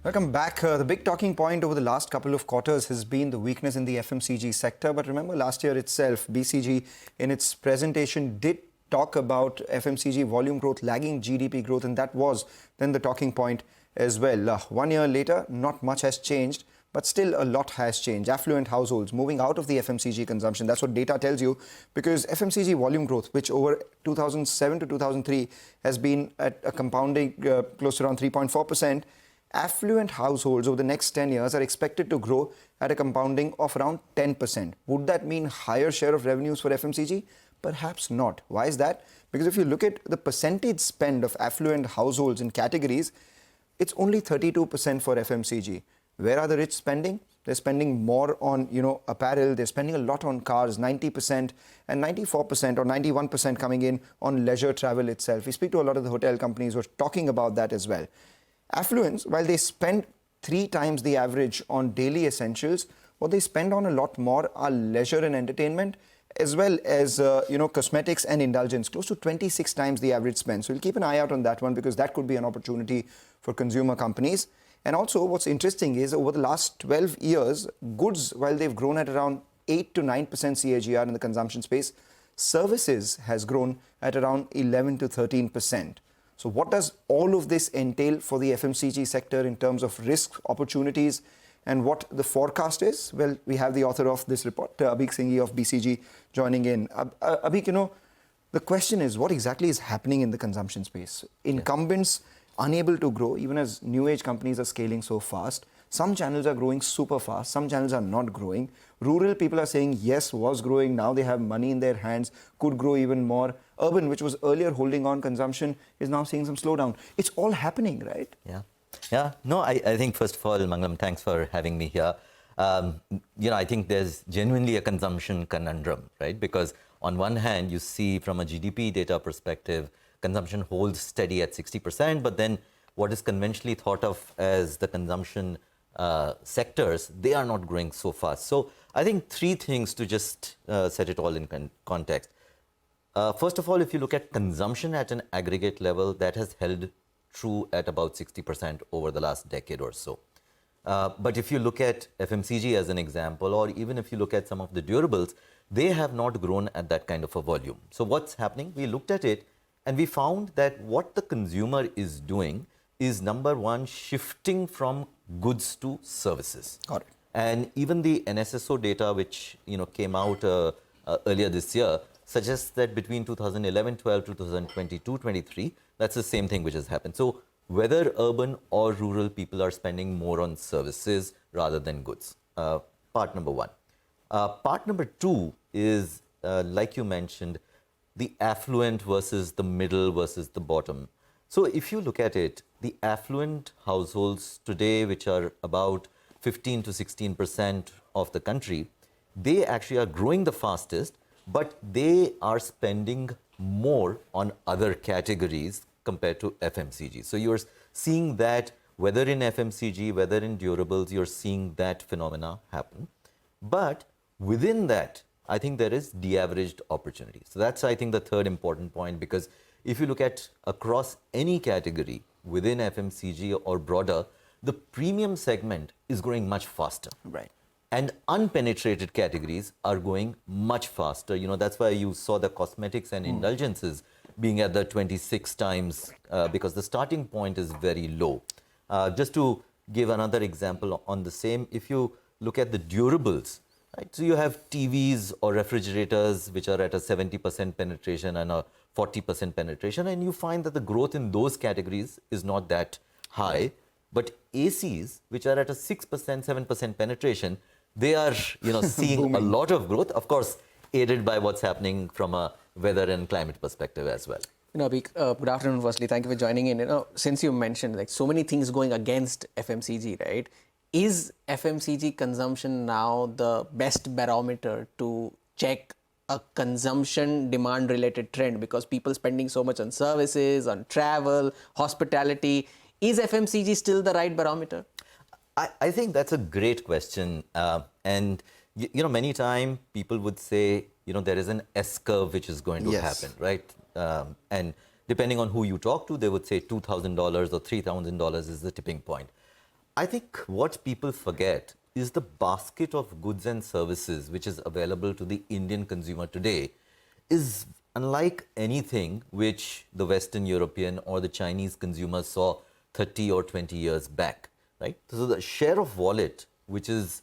Welcome back. The big talking point over the last couple of quarters has been the weakness in the FMCG sector. But remember, last year itself, BCG in its presentation did talk about FMCG volume growth lagging GDP growth, and that was then the talking point as well. 1 year later, not much has changed, but still a lot has changed. Affluent households moving out of the FMCG consumption, that's what data tells you, because FMCG volume growth, which over 2007 to 2003 has been at a compounding close to around 3.4%, affluent households over the next 10 years are expected to grow at a compounding of around 10%. Would that mean higher share of revenues for FMCG? Perhaps not. Why is that? Because if you look at the percentage spend of affluent households in categories, it's only 32% for FMCG. Where are the rich spending? They're spending more on, apparel. They're spending a lot on cars, 90% and 94% or 91% coming in on leisure travel itself. We speak to a lot of the hotel companies who are talking about that as well. Affluents, while they spend 3 times the average on daily essentials, what they spend on a lot more are leisure and entertainment, as well as, cosmetics and indulgence, close to 26 times the average spend. So we'll keep an eye out on that one because that could be an opportunity for consumer companies. And also what's interesting is over the last 12 years, goods, while they've grown at around 8 to 9% CAGR in the consumption space, services has grown at around 11 to 13%. So what does all of this entail for the FMCG sector in terms of risks, opportunities, and what the forecast is? Well, we have the author of this report, Abheek Singhi of BCG, joining in. Abheek, the question is, what exactly is happening in the consumption space? Incumbents unable to grow, even as new age companies are scaling so fast. Some channels are growing super fast, some channels are not growing. Rural people are saying, yes, was growing, now they have money in their hands, could grow even more. Urban, which was earlier holding on consumption, is now seeing some slowdown. It's all happening, right? Yeah. No, I think, first of all, Mangalam, thanks for having me here. I think there's genuinely a consumption conundrum, right? Because on one hand, you see from a GDP data perspective, consumption holds steady at 60%, but then what is conventionally thought of as the consumption sectors, they are not growing so fast. So I think 3 things to just set it all in context. First of all, if you look at consumption at an aggregate level, that has held true at about 60% over the last decade or so. But if you look at FMCG as an example, or even if you look at some of the durables, they have not grown at that kind of a volume. So what's happening? We looked at it and we found that what the consumer is doing is, number one, shifting from goods to services. Got it. And even the NSSO data, which came out earlier this year, suggests that between 2011-12 to 2022-23, that's the same thing which has happened. So whether urban or rural, people are spending more on services rather than goods. Part number 1. Part number 2 is, like you mentioned, the affluent versus the middle versus the bottom. So if you look at it, the affluent households today, which are about 15 to 16% of the country, they actually are growing the fastest, but they are spending more on other categories compared to FMCG. So you're seeing that whether in FMCG, whether in durables, you're seeing that phenomena happen. But within that, I think there is de-averaged opportunity. So that's, I think, the third important point, because if you look at across any category within FMCG or broader, the premium segment is growing much faster. Right. And unpenetrated categories are going much faster. That's why you saw the cosmetics and indulgences being at the 26 times because the starting point is very low. Just to give another example on the same, if you look at the durables, right? So you have TVs or refrigerators which are at a 70% penetration and a 40% penetration, and you find that the growth in those categories is not that high. But ACs, which are at a 6%, 7% penetration, they are seeing a lot of growth, of course, aided by what's happening from a weather and climate perspective as well. Abheek, good afternoon firstly. Thank you for joining in. Since you mentioned like so many things going against FMCG, right? Is FMCG consumption now the best barometer to check a consumption demand related trend? Because people spending so much on services, on travel, hospitality, is FMCG still the right barometer? I think that's a great question. And many times people would say, there is an S curve which is going to happen, right? And depending on who you talk to, they would say $2,000 or $3,000 is the tipping point. I think what people forget is the basket of goods and services which is available to the Indian consumer today is unlike anything which the Western European or the Chinese consumers saw 30 or 20 years back, right? So the share of wallet which is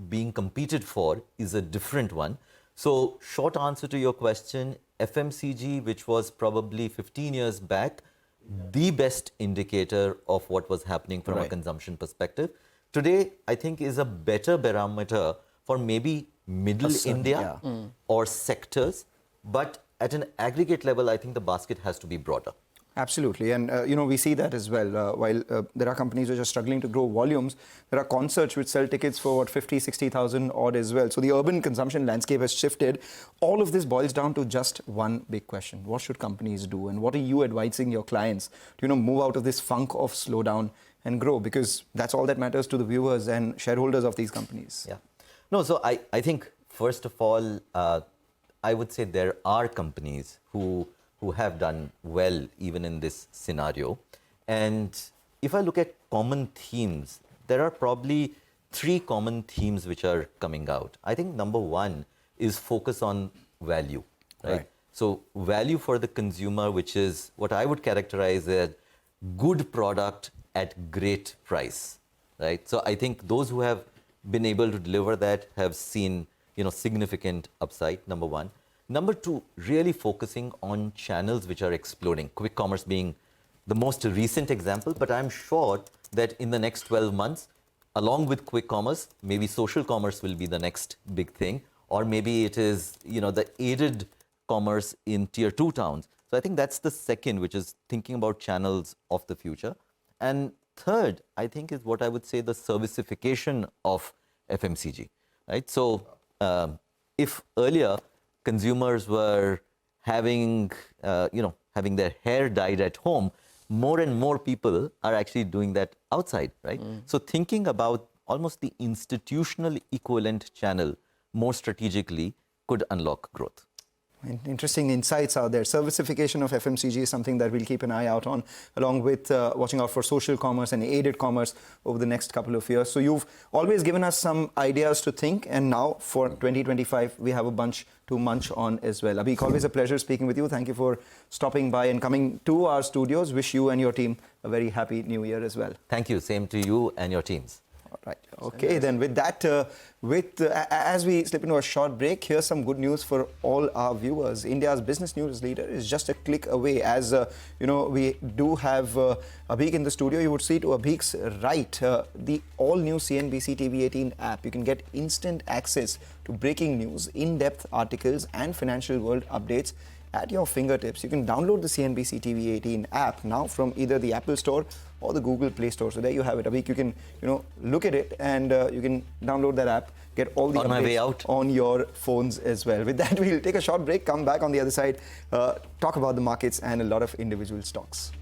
being competed for is a different one. So short answer to your question, FMCG, which was probably 15 years back, the best indicator of what was happening from a consumption perspective. Today, I think is a better barometer for maybe middle India or sectors. But at an aggregate level, I think the basket has to be broader. Absolutely. And, we see that as well. While there are companies which are struggling to grow volumes, there are concerts which sell tickets for, what, 50, 60,000 odd as well. So the urban consumption landscape has shifted. All of this boils down to just one big question. What should companies do? And what are you advising your clients to, move out of this funk of slowdown and grow? Because that's all that matters to the viewers and shareholders of these companies. Yeah. No, so I think, first of all, I would say there are companies who have done well even in this scenario. And if I look at common themes, there are probably 3 common themes which are coming out. I think number 1 is focus on value, right? So value for the consumer, which is what I would characterize as good product at great price, right? So I think those who have been able to deliver that have seen, significant upside, number 1. Number 2, really focusing on channels which are exploding, quick commerce being the most recent example, but I'm sure that in the next 12 months, along with quick commerce, maybe social commerce will be the next big thing, or maybe it is, the aided commerce in tier 2 towns. So I think that's the second, which is thinking about channels of the future. And third, I think, is what I would say the servicification of FMCG, right? So if earlier consumers were having, having their hair dyed at home, more and more people are actually doing that outside, right? So thinking about almost the institutional equivalent channel more strategically could unlock growth. Interesting insights out there. Servicification of FMCG is something that we'll keep an eye out on, along with watching out for social commerce and aided commerce over the next couple of years. So you've always given us some ideas to think, and now for 2025, we have a bunch to munch on as well. Abheek, always a pleasure speaking with you. Thank you for stopping by and coming to our studios. Wish you and your team a very happy new year as well. Thank you. Same to you and your teams. All right. Okay, then with that, as we slip into a short break, here's some good news for all our viewers. India's business news leader is just a click away. As we do have Abheek in the studio. You would see to Abheek's right the all-new CNBC TV18 app. You can get instant access to breaking news, in-depth articles, and financial world updates at your fingertips. You can download the CNBC TV18 app now from either the Apple Store or the Google Play Store. So there you have it. Abheek, you can look at it, and you can download that app, get all the updates on your phones as well. With that, we'll take a short break, come back on the other side, talk about the markets and a lot of individual stocks.